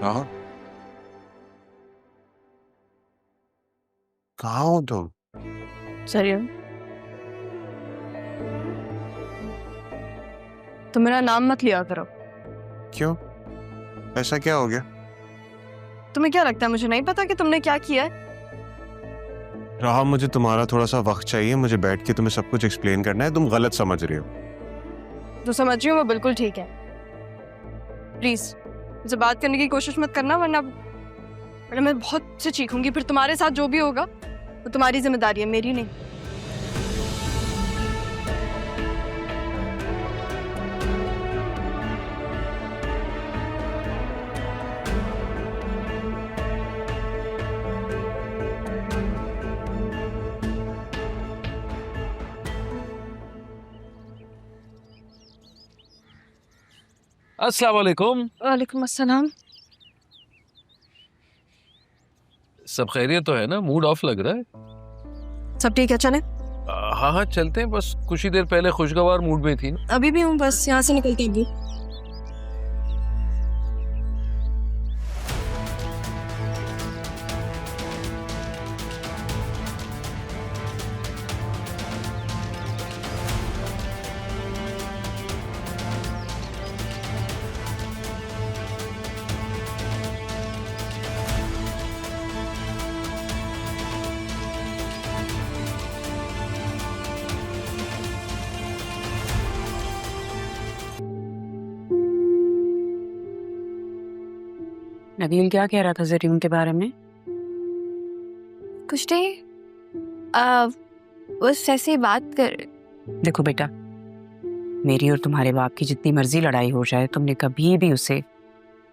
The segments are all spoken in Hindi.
राहुल, कहाँ हो तुम? सरिया, तो मेरा नाम मत लिया करो। क्यों? ऐसा क्या हो गया? तुम्हें क्या लगता है मुझे नहीं पता कि तुमने क्या किया है? राहुल, मुझे तुम्हारा थोड़ा सा वक्त चाहिए। मुझे बैठ के तुम्हें सब कुछ एक्सप्लेन करना है। तुम गलत समझ रही हो। जो समझ रही हूँ वो बिल्कुल ठीक है। प्लीज मुझसे बात करने की कोशिश मत करना, वरना मैं बहुत से चीखूंगी। फिर तुम्हारे साथ जो भी होगा वो तुम्हारी जिम्मेदारी है, मेरी नहीं। अस्सलाम वालेकुम। वालेकुम अस्सलाम। सब खैरियत तो है ना? मूड ऑफ लग रहा है। सब ठीक है, चले? हाँ हाँ चलते हैं, बस कुछ ही देर पहले खुशगवार मूड में थी ना। अभी भी हूँ, बस यहाँ से निकलती अभी। नबील क्या कह रहा था जरीन के बारे में? कुछ नहीं, बस ऐसे ही बात कर। देखो बेटा, मेरी और तुम्हारे बाप की जितनी मर्जी लड़ाई हो जाए, तुमने कभी भी उसे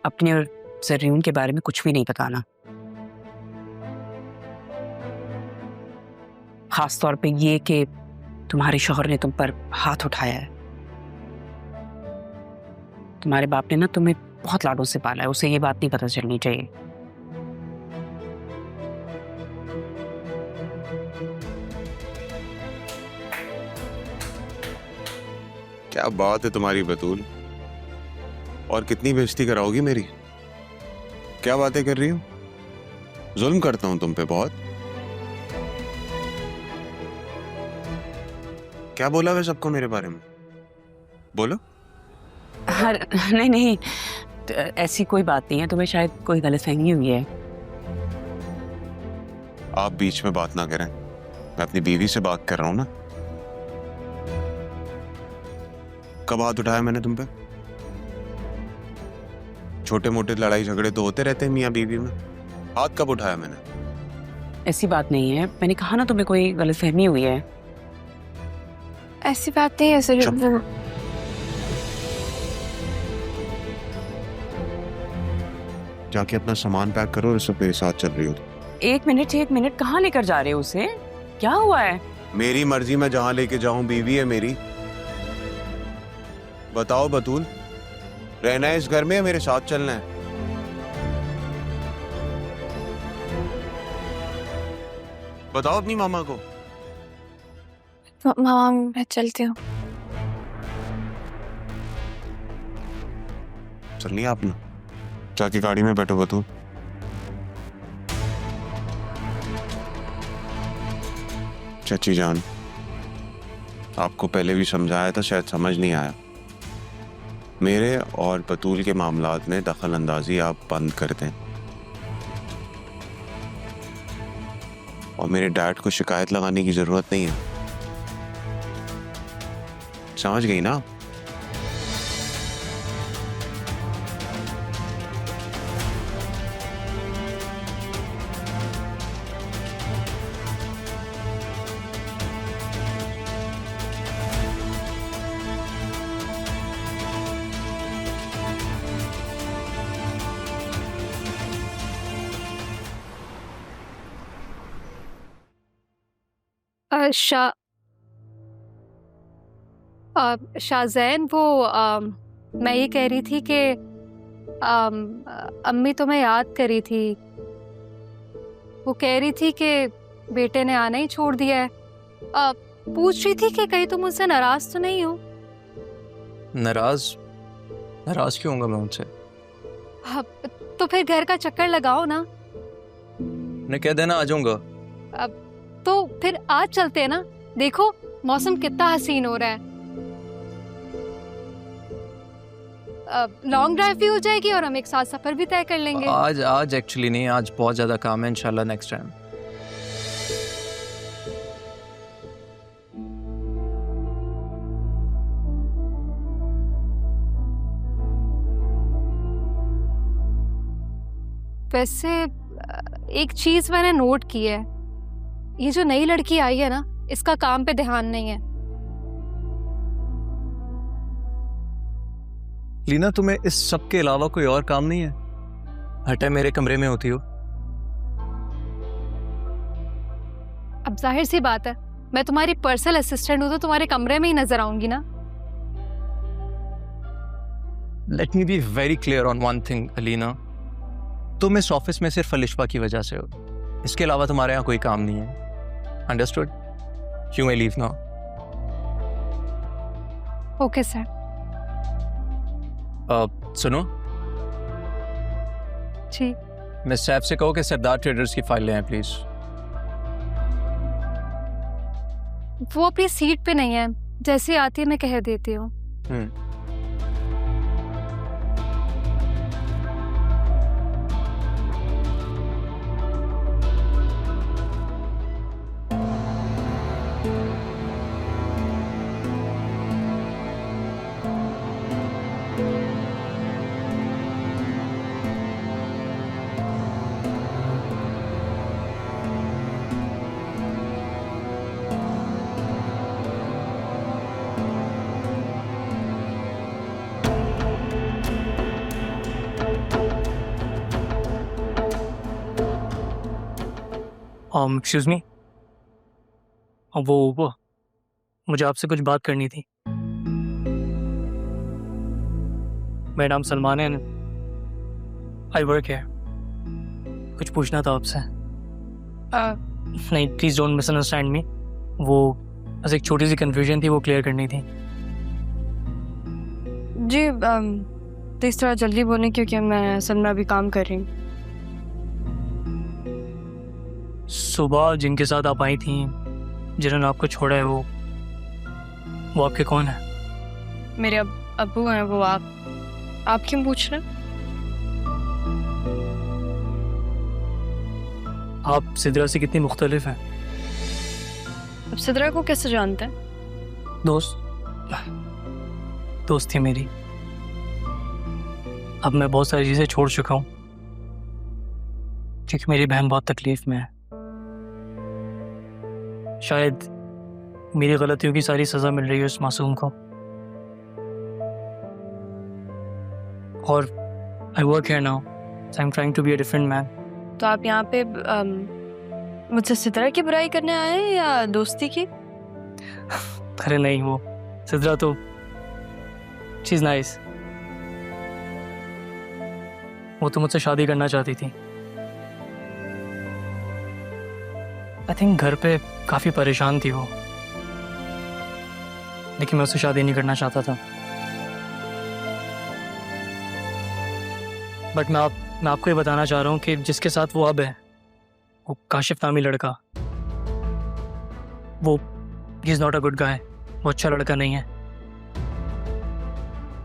अपने और जरीन के बारे में कुछ भी नहीं बताना। खास तौर पे ये कि तुम्हारे शौहर ने तुम पर हाथ उठाया है। तुम्हारे बाप ने ना तुम्हें बहुत लाडों से पाला है, उसे ये बात नहीं पता चलनी चाहिए। क्या बात है तुम्हारी बतूल? और कितनी बेइज्जती कराओगी मेरी? क्या बातें कर रही हो? जुल्म करता हूं तुम पे बहुत? क्या बोला वे सबको मेरे बारे में? बोलो। नहीं नहीं, तो ऐसी कोई बात नहीं है। तुम्हें शायद कोई गलतफहमी हुई है। आप बीच में बात ना करें। मैं अपनी बीवी से बात कर रहा हूं ना। कब हाथ उठाया मैंने तुम पे? छोटे मोटे लड़ाई झगड़े तो होते रहते हैं मियां बीवी में। हाथ कब उठाया मैंने? ऐसी बात नहीं है, मैंने कहा ना तुम्हें कोई गलतफहमी हुई है। ऐसी बात नहीं है सर। चुप। जाके अपना सामान पैक करो और सब मेरे साथ चल रही हो। एक मिनट, कहाँ लेकर जा रहे हो उसे? क्या हुआ है? मेरी मर्जी, मैं जहां लेके जाऊं। बीवी है मेरी। बताओ बतूल, रहना है इस घर में या मेरे साथ चलना है? बताओ अपनी मामा को। मामा मैं चलती हूँ। चलनी है आपने? जाके गाड़ी में बैठो बतूल। चाची जान, आपको पहले भी समझाया था, शायद समझ नहीं आया। मेरे और बतूल के मामलात में दखल अंदाजी आप बंद कर दें और मेरे डैड को शिकायत लगाने की जरूरत नहीं है। समझ गई ना? शाहजैन, वो मैं ये कह रही थी कि अम्मी तुम्हें याद करी थी। वो कह रही थी कि बेटे ने आना ही छोड़ दिया है। पूछ रही थी कि कहीं तुम मुझसे नाराज तो नहीं हो? नाराज? नाराज क्यों होगा मैं उनसे? तो फिर घर का चक्कर लगाओ ना। मैं कह देना आ जाऊंगा। तो फिर आज चलते हैं ना, देखो मौसम कितना हसीन हो रहा है। लॉन्ग ड्राइव भी हो जाएगी और हम एक साथ सफर भी तय कर लेंगे। आज एक्चुअली नहीं, आज बहुत ज्यादा काम है, इंशाल्लाह नेक्स्ट टाइम। वैसे एक चीज मैंने नोट की है, ये जो नई लड़की आई है ना, इसका काम पे ध्यान नहीं है। लीना, तुम्हें इस सब के अलावा कोई और काम नहीं है? हर टाइम मेरे कमरे में होती हो। अब जाहिर सी बात है, मैं तुम्हारी पर्सनल असिस्टेंट हूं तो तुम्हारे कमरे में ही नजर आऊंगी ना। Let me be very clear on one thing Alina, तुम इस ऑफिस में सिर्फ अलिशा की वजह से हो, इसके अलावा तुम्हारे यहाँ कोई काम नहीं है। Understood? You may leave now. Okay sir. सुनो, जी। मिस सैफ से कहो कि सरदार ट्रेडर्स की फाइल ले आए प्लीज। वो अपनी सीट पे नहीं है, जैसे आती है मैं कह देती हूँ। एक्सक्यूज मी, वो मुझे आपसे कुछ बात करनी थी। मेरा नाम सलमान है, आई वर्क है। कुछ पूछना था आपसे। नहीं, प्लीज़ डोंट मिसअंडरस्टैंड मी। वो बस एक छोटी सी कन्फ्यूजन थी, वो क्लियर करनी थी। जी तो इस तरह जल्दी बोलें क्योंकि मैं असल में अभी काम कर रही हूँ। सुबह जिनके साथ आप आई थी, जिन्होंने आपको छोड़ा है, वो आपके कौन है? मेरे अब्बू हैं वो। आप क्यों पूछ रहे हैं? आप सिद्रा से कितनी मुख्तलिफ हैं? अब सिद्रा को कैसे जानते हैं? दोस्त थी मेरी। अब मैं बहुत सारी चीज़ें छोड़ चुका हूँ क्योंकि मेरी बहन बहुत तकलीफ में है। शायद मेरी गलतियों की सारी सज़ा मिल रही है उस मासूम को। और I work here now, so I am trying to be a different man. तो आप यहाँ पे मुझसे सिद्रा की बुराई करने आए हैं या दोस्ती की? अरे नहीं, वो सिद्रा तो शी इज़ नाइस। वो तो मुझसे शादी करना चाहती थी। आई थिंक घर पे काफ़ी परेशान थी वो, लेकिन मैं उससे शादी नहीं करना चाहता था। बट मैं आपको ये बताना चाह रहा हूँ कि जिसके साथ वो अब है, वो काशिफ नामी लड़का, वो he is not a good guy. वो अच्छा लड़का नहीं है।